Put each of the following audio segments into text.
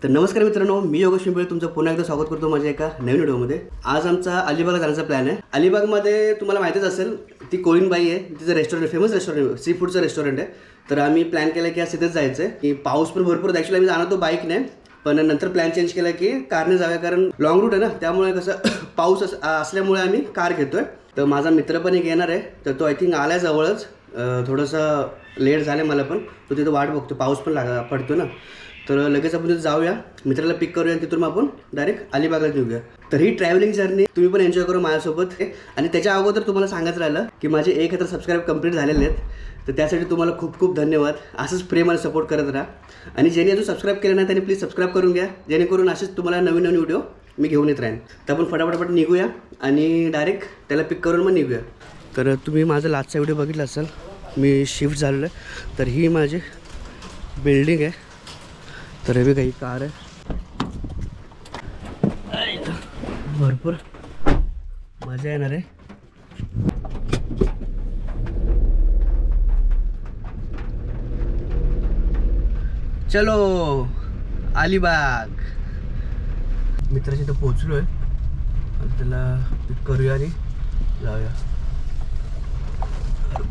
तर नमस्कार मित्रांनो, मी योगेश शिंपळे तुमचं पुन्हा एकदा स्वागत करतो माझ्या एका नवीन व्हिडिओमध्ये। आज आमचा अलिबागला जाण्याचा प्लॅन आहे। अलिबागमध्ये तुम्हाला माहितीच असेल ती कोळीनबाई आहे, तिचं रेस्टॉरंट फेमस रेस्टॉरंट सी फूडचं रेस्टॉरंट आहे। तर आम्ही प्लॅन केला की आज तिथेच जायचं आहे की पाऊस पण भरपूर ॲक्च्युअली आम्ही जाणार होतो बाईकने, पण नंतर प्लॅन चेंज केला की कारने जाऊया, कारण लॉंग रूट आहे ना, त्यामुळे कसं पाऊस असल्यामुळे आम्ही कार घेतोय। तर माझा मित्र पण एक येणार आहे, तर तो आय थिंक आलाय जवळच, थोडंसं लेट झालं मला पण, तो तिथं वाट बघतो, पाऊस पण पडतो ना, तर लगेच आपण तिथे जाऊया, मित्राला पिक करूया आणि तिथून आपण डायरेक्ट अलिबागला निघूया। तर ही ट्रॅव्हलिंग जर्नी तुम्ही पण एन्जॉय करू माझ्यासोबत। आणि त्याच्या अगोदर तुम्हाला सांगायचं राहिलं की माझे 1000 सबस्क्राईब कंप्लीट झालेले आहेत, तर त्यासाठी तुम्हाला खूप खूप धन्यवाद। असंच प्रेम आणि सपोर्ट करत राहा, आणि ज्यांनी अजून सबस्क्राईब केलं नाही त्यांनी प्लीज सबस्क्राईब करून घ्या, जेणेकरून असेच तुम्हाला नवीन नवीन व्हिडिओ मी घेऊन येत राहीन। तर आपण फटाफट निघूया आणि डायरेक्ट त्याला पिक करून मग निघूया। तर तुम्ही माझा लास्टचा व्हिडिओ बघितला असाल, मी शिफ्ट झालेलो आहे। तर ही माझी बिल्डिंग आहे, तर हे काही कार आहे, भरपूर मजा येणार आहे। चलो अलिबाग। मित्राच्या इथं पोचलो आहे, त्याला पिक करूया आणि जाऊया।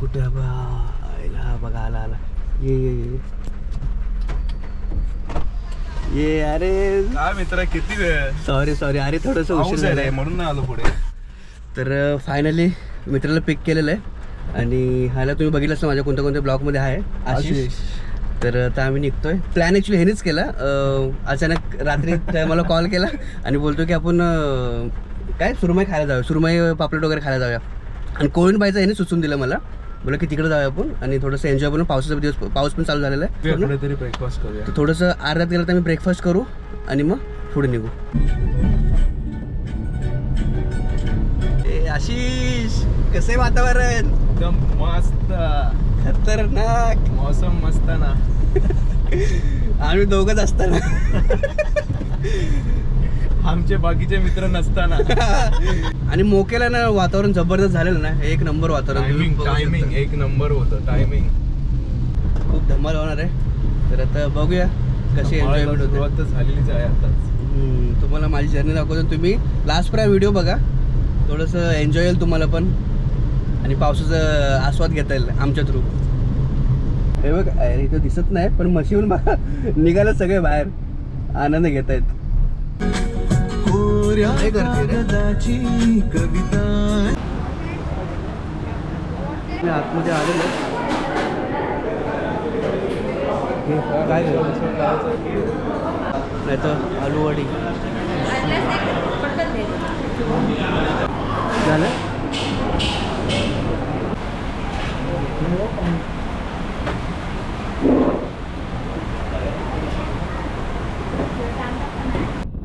कुठे बघा आला ये ये अरे काय मित्र, किती वेळ? सॉरी अरे थोडंसं उशीर झालंय म्हणून नाही आलो पुढे। तर फायनली मित्राला पिक केलेलं आहे, आणि ह्याला तुम्ही बघितलं असं माझ्या कोणत्या कोणत्या ब्लॉगमध्ये आहे आशिष। तर आता आम्ही निघतोय। प्लॅन ॲक्च्युली ह्यानेच केला, अचानक रात्री मला कॉल केला आणि बोलतो की आपण काय सुरमई खायला जाऊया, सुरमई पापलेट वगैरे खायला जाऊया, आणि कोळीनबाईचं ह्याने सुचून दिलं मला, बोला की तिकडे जाऊया आपण आणि थोडंसं एन्जॉय करून। पावसाचा दिवस, पाऊस पण चालू झालेला आहे, कुठेतरी ब्रेकफास्ट करूया। तर थोडंसं अर्ध्यात गेलं तर आम्ही ब्रेकफास्ट करू आणि मग पुढे निघू। आशिष, कसे वातावरण? एकदम मस्त, खतरनाक मौसम मस्त ना। आम्ही दोघंच असताना आमचे बाकीचे मित्र नसताना। आणि मोकेला ना वातावरण जबरदस्त झालेलं ना, एक नंबर वातावरण, टायमिंग एक नंबर होतं, टायमिंग खूप धमाल होणार आहे। तर आता बघूया कशी एन्जॉयमेंट होते। सुरुवात तर झालेलीच आहे आताच। तुम्हाला माझी जर्नी दाखवतो, तुम्ही लास्टपर्यंत व्हिडिओ बघा, थोडंसं एन्जॉय येईल तुम्हाला पण, आणि पावसाचा आस्वाद घेता येईल आमच्या थ्रू। हे बघ इथं दिसत नाही, पण मशीहून बघा निघालं सगळे बाहेर, आनंद घेत आहेत। कविता मी आतमध्ये आलेलो, काय नाही तर आलूवडी झालं।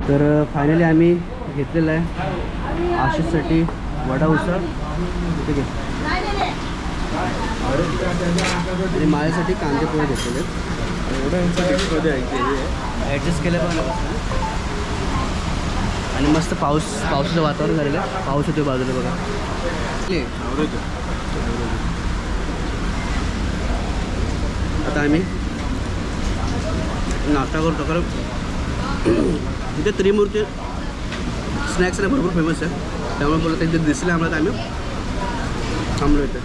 तर फायनली आम्ही घेतलेलं आहे आशिषसाठी वडा उसळ, तिथे घे, आणि माझ्यासाठी कांदे पोहे घेतलेले, ॲडजस्ट केलं पण, आणि मस्त पावसाचं वातावरण झालेलं आहे, पाऊस होतो बाजूला बघा। आता आम्ही नाश्ता करतो, कारण तिथे त्रिमूर्ती स्नॅक्सला भरपूर फेमस आहे, त्यामुळे बोलत तिथे दिसलं आम्हाला, तर आम्ही थांबलो इथे।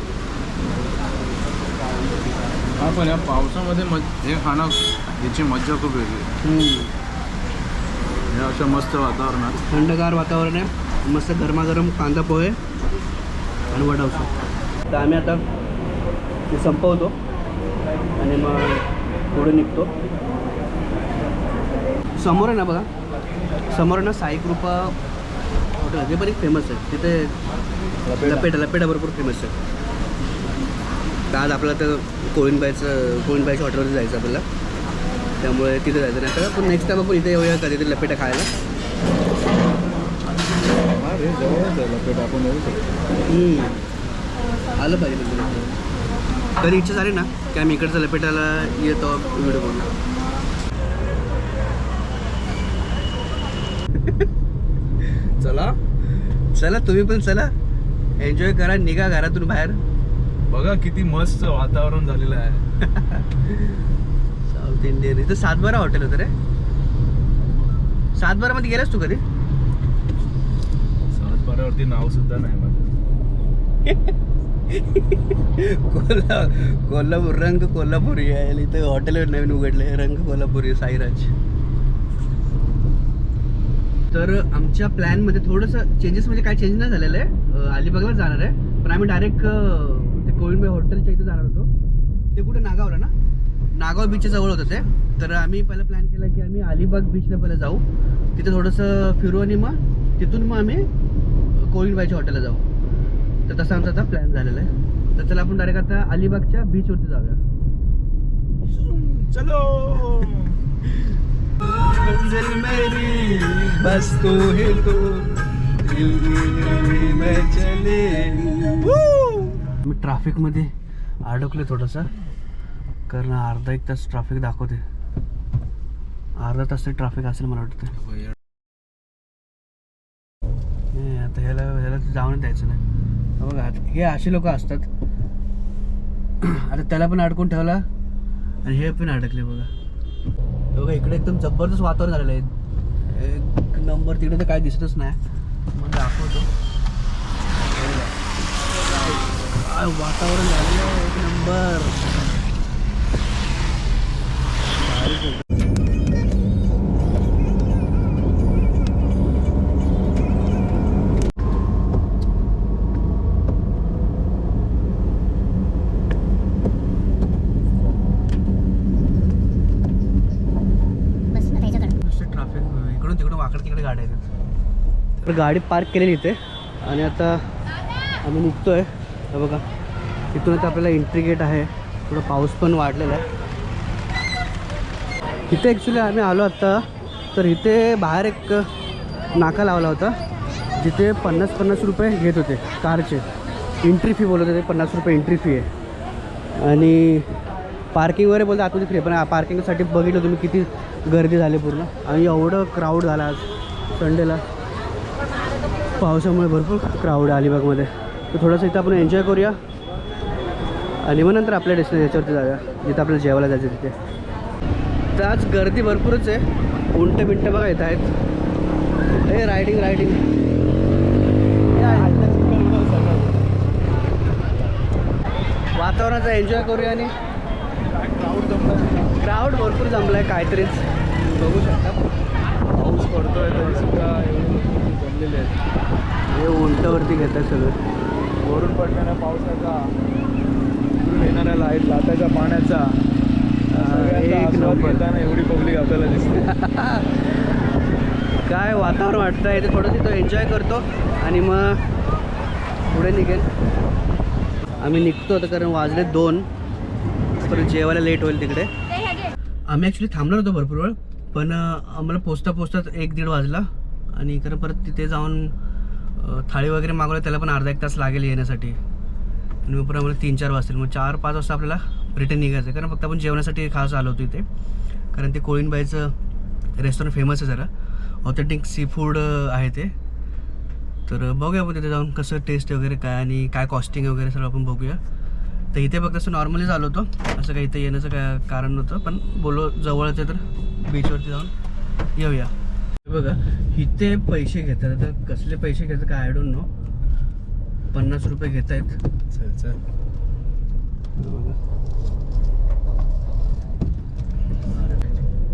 हा पण या पावसामध्ये हे खाणं, याची मज्जा खूप वेगळी। हे अशा मस्त वातावरणात, थंडगार वातावरण आहे, मस्त गरमागरम कांदा पोहे आणि वडा उसळ। तर आम्ही आता ते संपवतो आणि मग पुढे निघतो। समोर आहे ना बघा, समोर ना साई कृपा हॉटेल, ते पण एक फेमस आहे, तिथे लपेटा भरपूर फेमस आहे। तर आज आपल्याला तर कोळीनबाईच्या हॉटेलवर जायचं आपल्याला, त्यामुळे तिथे जायचं नाही, तर आपण नेक्स्ट टाइम आपण इथे येऊया कधीतरी लपेटा खायला। लपेटा आपण येऊ शकतो, आलं पाहिजे म्हणजे। तरी इच्छा झाली ना की आम्ही इकडचं लपेटाला येतो व्हिडिओ बनवू। चला चला तुम्ही पण चला, एन्जॉय करा, निघा घरातून बाहेर। बघा किती मस्त वातावरण झालेलं आहे। साऊथ इंडियन, इथं 712 हॉटेल होतं रे। सातबारामध्ये गेलास तू कधी? सातबारावरती नाव सुद्धा नाही माझं. कोल्हापूर रंग कोल्हापुरी आहे इथं. हॉटेल नवीन उघडले रंग कोल्हापुरी साईराज. तर आमच्या प्लॅनमध्ये थोडंसं चेंजेस, म्हणजे काय चेंज नाही झालेलं आहे. अलिबागला जाणार आहे, पण आम्ही डायरेक्ट ते कोळिंबाई हॉटेलच्या इथे जाणार होतो. ते कुठे नागावला ना, नागाव बीचच्या जवळ होतं ते. तर आम्ही पहिला प्लॅन केला की आम्ही अलिबाग बीचला पहिलं जाऊ, तिथे थोडंसं फिरू आणि मग तिथून मग आम्ही कोळिंबाईच्या हॉटेलला जाऊ. तर तसा आमचा आता प्लॅन झालेला आहे. तर चला आपण डायरेक्ट आता अलिबागच्या बीचवरती जाऊया. चलो. मंजिल मेरी बस तू है तू, मैं चले. मी ट्रॅफिकमध्ये अडकले थोडंसं, कारण अर्धा एक तास ट्रॅफिक दाखवते. अर्धा तास ते ट्रॅफिक असेल मला वाटतं. नाही आता ह्याला जाऊन द्यायचं नाही. बघा हे असे लोक असतात. आता त्याला पण अडकून ठेवला आणि हे पण अडकले. बघा इकडे एकदम जबरदस्त वातावरण झालेलं आहे. एक नंबर. तिकडे तर काय दिसतच नाही. मग दाखवतो काय वातावरण झालेलं आहे. एक नंबर. इकडून तिकडून वाकड तिकडे गाड्या आहेत. तर गाडी पार्क केलेली इथे आणि आता आम्ही निघतोय. बघा इथून आता आपल्याला एंट्री गेट आहे. थोडं पाऊस पण वाढलेला आहे इथे. ॲक्च्युली आम्ही आलो आत्ता, तर इथे बाहेर एक नाका लावला होता जिथे 50 रुपये घेत होते कारचे. एंट्री फी बोलत होते, 50 रुपये एंट्री फी आहे. आणि पार्किंग वगैरे बोलतो आतमध्ये फ्री. पण पार्किंगसाठी बघितलं तुम्ही किती गर्दी झाली पूर्ण. आणि एवढं क्राऊड झाला आज संडेला. पावसामुळे भरपूर क्राऊड आहे अलिबागमध्ये. तर थोडंसं इथं आपण एन्जॉय करूया आणि मग नंतर आपल्या डेस्टिनेशन याच्यावरती जाऊया जिथं आपल्याला जेवायला जायचं तिथे. तर आज गर्दी भरपूरच आहे. उंट बिंट बघा येत आहेत. हे रायडिंग वातावरणाचा एन्जॉय करूया. आणि क्राऊड भरपूर जमला आहे काहीतरीच. बघू शकता पाऊस पडतोय तरी सुद्धा जमलेले आहेत. हे उंटावरती घेतात सगळं. वरून पडणाऱ्या पावसाचा, इकडून येणाऱ्या लाटाच्या पाण्याचा एक नंबर. घेताना एवढी पब्लिक आपल्याला दिसते. काय वातावरण वाटतं आहे. ते थोडंसं तो एन्जॉय करतो आणि मग पुढे निघेल. आम्ही निघतो आता कारण वाजले 2. परत जेवायला लेट होईल तिकडे. आम्ही ॲक्च्युली थांबणार होतो भरपूर वेळ, पण आम्हाला पोचता 1-1.5 वाजला. आणि कारण परत तिथे जाऊन थाळी वगैरे मागवलं, त्याला पण अर्धा 1 तास लागेल येण्यासाठी. आणि मग परत आम्हाला 3-4 वाजतील. मग 4-5 वाजता आपल्याला रिटर्न निघायचं आहे. कारण फक्त आपण जेवणासाठी खास आलो होतो इथे. कारण ते कोळिंबाईचं रेस्टॉरंट फेमस आहे, जरा ऑथेंटिक सी फूड आहे ते. तर बघूया आपण तिथे जाऊन कसं टेस्ट वगैरे काय आणि काय कॉस्टिंग वगैरे सगळं आपण बघूया. तर इथे फक्त असं नॉर्मली आलो होतो, असं काही इथे येण्याचं काय कारण नव्हतं. पण बोलो जवळच आहे तर बीचवरती जाऊन येऊया. बघा इथे पैसे घेतात. आता कसले पैसे घेतात काय आय डोंट नो. 50 रुपये घेत आहेत. चल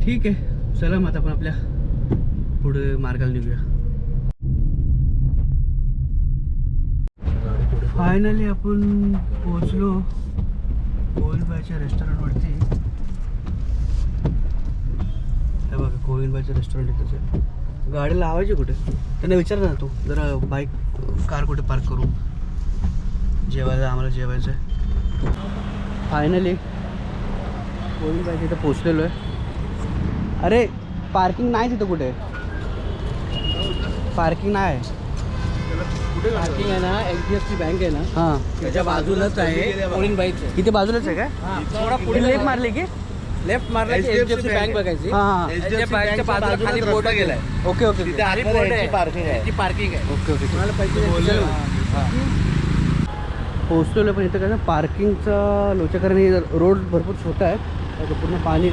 ठीक आहे, चला मग आता आपण आपल्या पुढे मार्गाला निघूया. फायनली आपण पोहोचलो कोळिंबाईच्या रेस्टॉरंटवरती. हे बघा कोळिंबाईचं रेस्टॉरंट इथंच आहे. गाडी लावायची कुठे त्यांना विचार ना तू. जरा बाईक कार कुठे पार्क करू. जेवायला आम्हाला जेवायचं आहे. फायनली कोळिंबाईच्या इथं पोचलेलो आहे. अरे पार्किंग नाही तिथं कुठे. पार्किंग नाही. पार्किंग आहे ना, HDFC बँक आहे ना, हां त्याच्या बाजूलाच आहे कोळिंबाईचं. इथे बाजूलाच आहे काय. थोडा पुढे पुढे लेफ्ट मारली की लेफ्ट मारला की HDFC बँक बघायची. हां HDFC बँकच्या बाजूला खाली बोर्ड गेलाय. ओके ओके तिथे आधी बोर्ड आहे, पार्किंग आहे. Okay okay. तुम्हाला पैसे पोहोचलेलो पण इथं काय ना पार्किंगचा लोचा, कारण हे रोड भरपूर छोटा आहे. त्याचं पूर्ण पाणी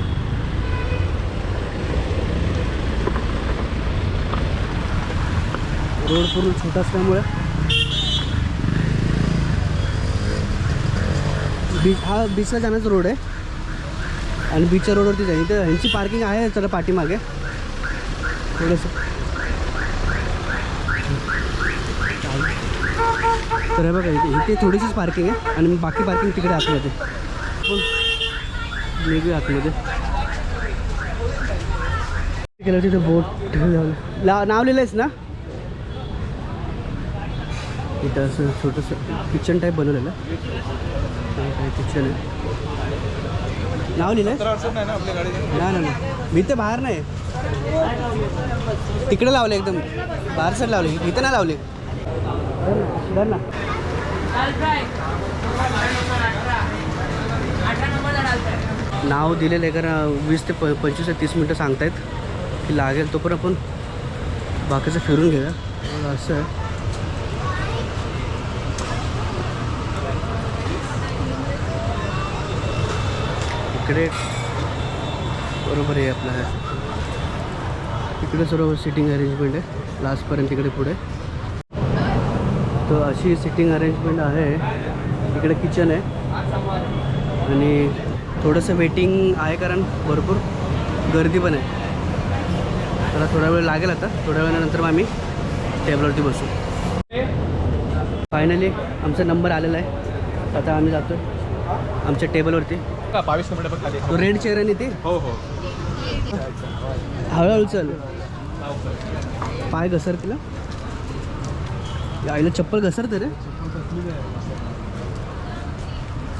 रोड पूर्ण छोटा असल्यामुळे बीचला जाण्याचा रोड आहे आणि बीचच्या रोडवरती जाईल. इथे ह्यांची पार्किंग आहे चला पाठीमागे थोडंसं. तर हे बघा इथे थोडीशीच पार्किंग आहे आणि बाकी पार्किंग तिकडे आतमध्ये पण वेगळी आतमध्ये केलं. तिथे बोट नाव लिहिलं आहेस ना. इथं असं छोटंसं किचन टाईप बनवलेलं किचन आहे. नाव लिहिलं आहे नाही नाही मी ते बाहेर नाही तिकडे लावले एकदम बाहेर साईड लावले इथं नाही लावले. धर ना नाव दिलेलं आहे कारण 20 ते 25 ते 30 मिनटं सांगतायत की लागेल. तो पण आपण बाकीचं फिरून घेऊया. असं आहे इकडे बरोबर आहे आपलं आहे. इकडे सर्व सिटिंग अरेंजमेंट आहे लास्टपर्यंत इकडे पुढे. तर अशी सिटिंग अरेंजमेंट आहे. इकडे किचन आहे आणि थोडंसं वेटिंग आहे कारण भरपूर गर्दी पण आहे. त्याला थोडा वेळ लागेल. आता थोड्या वेळानंतर मग आम्ही टेबलवरती बसू. फायनली आमचा नंबर आलेला आहे. आता आम्ही जातो आमच्या टेबलवरती. 22 मिनिटं पण खाली. तो रेड चेअर आहे ते. हो हो हळूहळू चल पाय घसर तिला आईला चप्पल घसरते रे.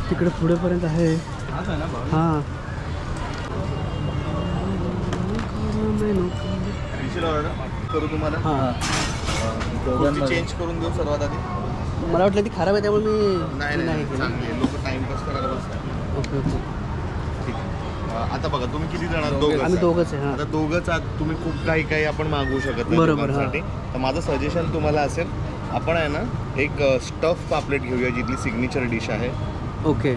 तिकडे पुढेपर्यंत आहे. हां करू तुम्हाला हां चेंज करून देऊ सर्वात आधी. मला वाटलं ती खराब आहे त्यामुळे मी नाही केलं. चांगली लोक टाइमपास करायला बसतात. ओके ओके ठीक आहे. आता बघा तुम्ही किती जण आहात? दोघं आम्ही दोघंच आहे. हां आता दोघंच आहात तुम्ही खूप काही आपण मागवू शकत नाही बरोबर, दोघांसाठी. तर माझं सजेशन तुम्हाला असेल आपण आहे ना एक स्टफ पापलेट घेऊया जिथली सिग्नेचर डिश आहे. ओके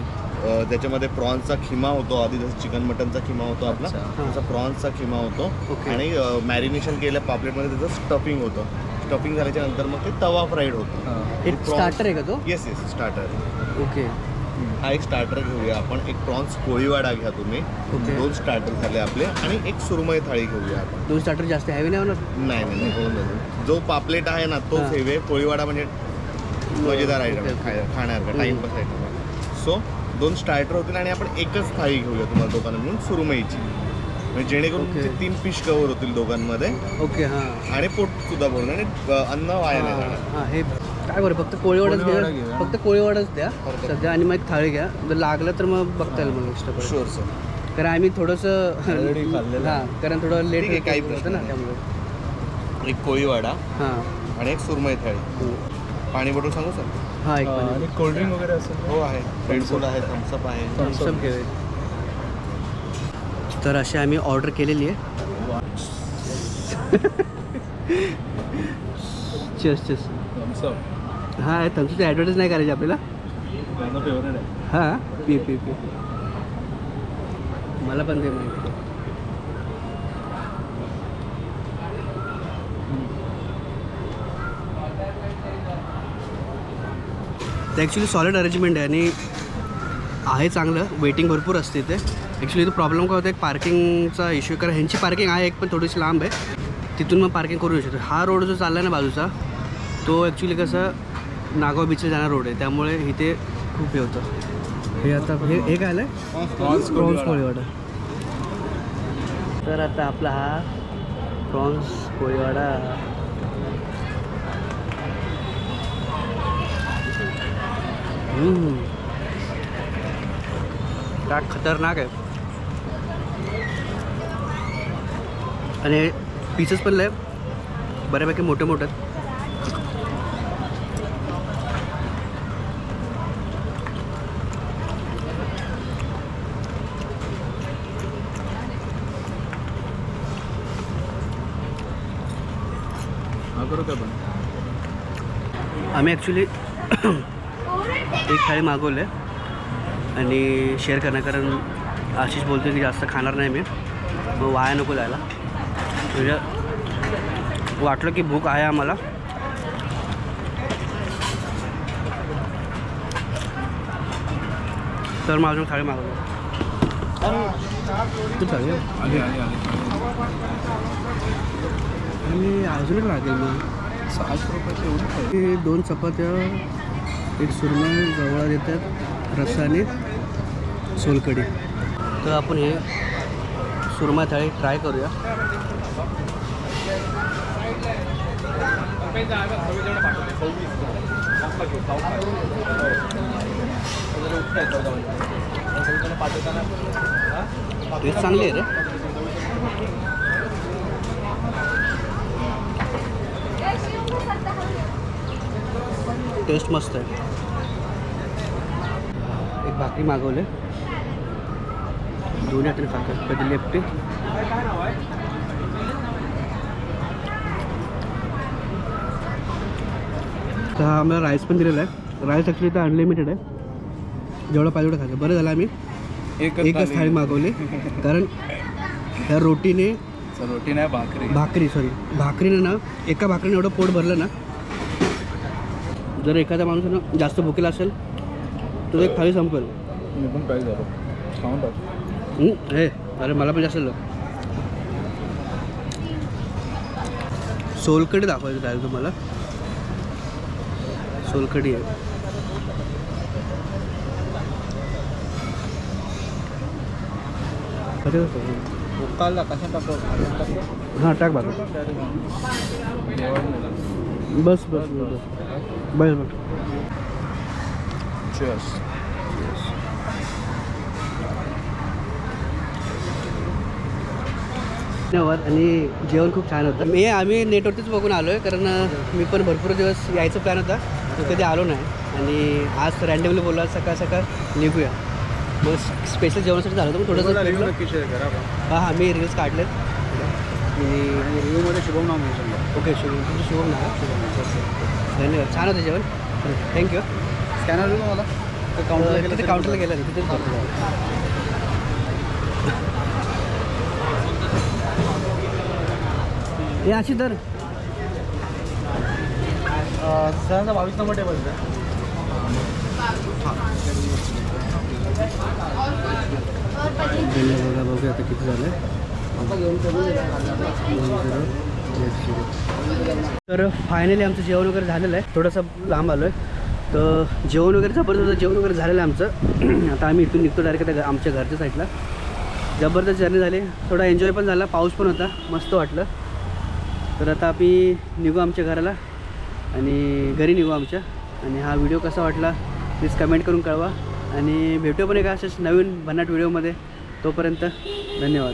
त्याच्यामध्ये प्रॉन्सचा खिमा होतो. आधी जसं चिकन मटनचा खिमा होतो आपला तसा प्रॉन्सचा खिमा होतो. ओके. आणि मॅरिनेशन केलेल्या पापलेटमध्ये त्याचं स्टफिंग होतं. स्टफिंग झाल्याच्या नंतर मग ते तवा फ्राईड होतं. एक स्टार्टर आहे का तो? Yes starter. ओके हा एक स्टार्टर घेऊया आपण. एक प्रॉन्स कोळीवाडा घ्या तुम्ही. ओके. 2 स्टार्टर झाले आपले आणि एक सुरमई थाळी घेऊया आपण. 2 स्टार्टर जास्त हॅवी नाही होणार? नाही होऊन जाईल. जो पापलेट आहे ना तोच हां. हेवे. कोळीवाडा म्हणजे मजेदार आयटम ओके, ओके. खाण्यासारखा टाइमपास आयटम आहे. सो 2 स्टार्टर होतील आणि आपण एकच थाळी घेऊया तुम्हाला दोघांना मिळून सुरमईची. म्हणजे जेणेकरून ओके. तुमचे 3 फिश कव्हर होतील दोघांमध्ये ओके हां आणि पोट सुद्धा भरून आणि अन्न वाया नाही जाणार. हां हे काय बरं फक्त कोळीवाडाच कोळीवाडा द्या. घेऊया. फक्त कोळीवाडाच द्या Perfect. सध्या आणि मग एक थाळी घ्या. जर लागलं तर मग बघता येईल मग एक्स्ट्रा परत. Sure sir. कारण आम्ही थोडंसं Already खाल्लेलं आहे. हां कारण थोडं लेट ठीक आहे, काही होतं प्रश्न ना नाही. त्यामुळे. एक कोळीवाडा हां आणि एक सुरमई थाळी. पाणी बॉटल सांगू सर? हां एक आणि कोल्ड्रिंक वगैरे असेल. हो आहे. रेडबुल आहे, थम्सअप आहे. थम्सअप घेऊया. तर अशी आम्ही ऑर्डर केलेली आहे. चेस थम्सअप हां थम्सअपची ॲडव्हर्टाईज नाही करायची आपल्याला. माझं फेवरेट आहे. हां पी मला पण ते माहिती. ते ॲक्च्युली सॉलिड अरेंजमेंट आहे आणि आहे चांगलं. वेटिंग भरपूर असते इथे. ॲक्च्युली तो प्रॉब्लेम काय होता एक पार्किंगचा इश्यू. कारण ह्यांची पार्किंग आहे एक पण थोडीशी लांब आहे. तिथून मग पार्किंग करू शकतो. हा रोड जो चालला आहे ना बाजूचा तो ॲक्च्युली कसं नागाव बीचला जाणारा रोड आहे त्यामुळे इथे खूप हे होतं. हे आता हे काय आलं प्रॉन्स प्रॉन्स कोळीवाडा. तर आता आपला हा प्रॉन्स कोळीवाडा. काय खतरनाक आहे आणि पीसेस पण लय बऱ्यापैकी मोठे मोठे आहेत. हा करू का पण? आम्ही ॲक्च्युली एक थाळी मागवलं आहे आणि शेअर करणार कारण आशिष बोलतो की जास्त खाणार नाही मी मग वाया नको जायला. म्हणजे वाटलं की भूक आहे आम्हाला तर मग अजून थाळी मागवली. तू थाळी आली आली आली आणि अजून एक लागेल मग 600 रुपयाची एवढी खायची. हे 2 चपात्या, एक सुरमा जवळ देतात, रस्सा आणि सोलकढी. तर आपण हे सुरमा थाळी ट्राय करूया. टेस्ट चांगली आहे रे. टेस्ट मस्त आहे. एक भाकरी मागवले, दोन्ही हाताने खातात, कधी लेफ्टी. तर हा आम्हाला राईस पण दिलेला आहे. राईस ॲक्च्युली तर अनलिमिटेड आहे, जेवढं पाहिजे तेवढं खायचं. बरं झालं आम्ही एकच थाळी मागवली, कारण त्या रोटीने रोटी नाही भाकरीने ना, एका भाकरीने एवढं पोट भरलं ना. जर एखादा माणूस ना जास्त भुकेला असेल तर एक थाळी संपेल. मी पण काय झालो खाऊन टाक. हे अरे मला पण जास्त सोलकढी दाखवायचं राहील तुम्हाला. सोलकढी आहे. काल कशा टाकतो. हां टाक बाबा. बस बस बस बस बस. Cheers. धन्यवाद. आणि जेवण खूप छान होतं. आम्ही नेटवरतीच बघून आलो आहे, कारण मी पण भरपूर दिवस यायचा प्लॅन होता, तर कधी आलो नाही. आणि आज रँडमली बोलला सकाळ सकाळ निघूया, मग स्पेशल जेवणासाठी झालं होतं. मग थोडंसं नक्की शेअर करा. हां मी रील्स काढलेत. आणि रिव्ह्यूमध्ये शुभम नाव मिळू ओके तुमचं शुभम ना. धन्यवाद. छान होतं जेवण. थँक्यू. स्कॅनर देऊ मला तिथे काउंटरला गेलं नाही, तिथेच बघतो. हे अशी तर 22 नंबर टेबल बघा बघूया आता किती झालं. तर फायनली आमचं जेवण वगैरे झालेलं आहे. थोडंसं लांब आलो आहे, तर जेवण वगैरे जबरदस्त जेवण वगैरे झालेलं आहे आमचं. आता आम्ही इथून निघतो डायरेक्ट आमच्या घरच्या साईडला. जबरदस्त जर्नी झाली, थोडा एन्जॉय पण झाला, पाऊस पण होता, मस्त वाटलं. तर आता आम्ही निघू आमच्या घराला आणि घरी निघू आमच्या. आणि हा व्हिडिओ कसा वाटला प्लीज कमेंट करून कळवा. आणि भेटू पण एका अशाच नवीन भन्नाट व्हिडिओमध्ये. तोपर्यंत धन्यवाद.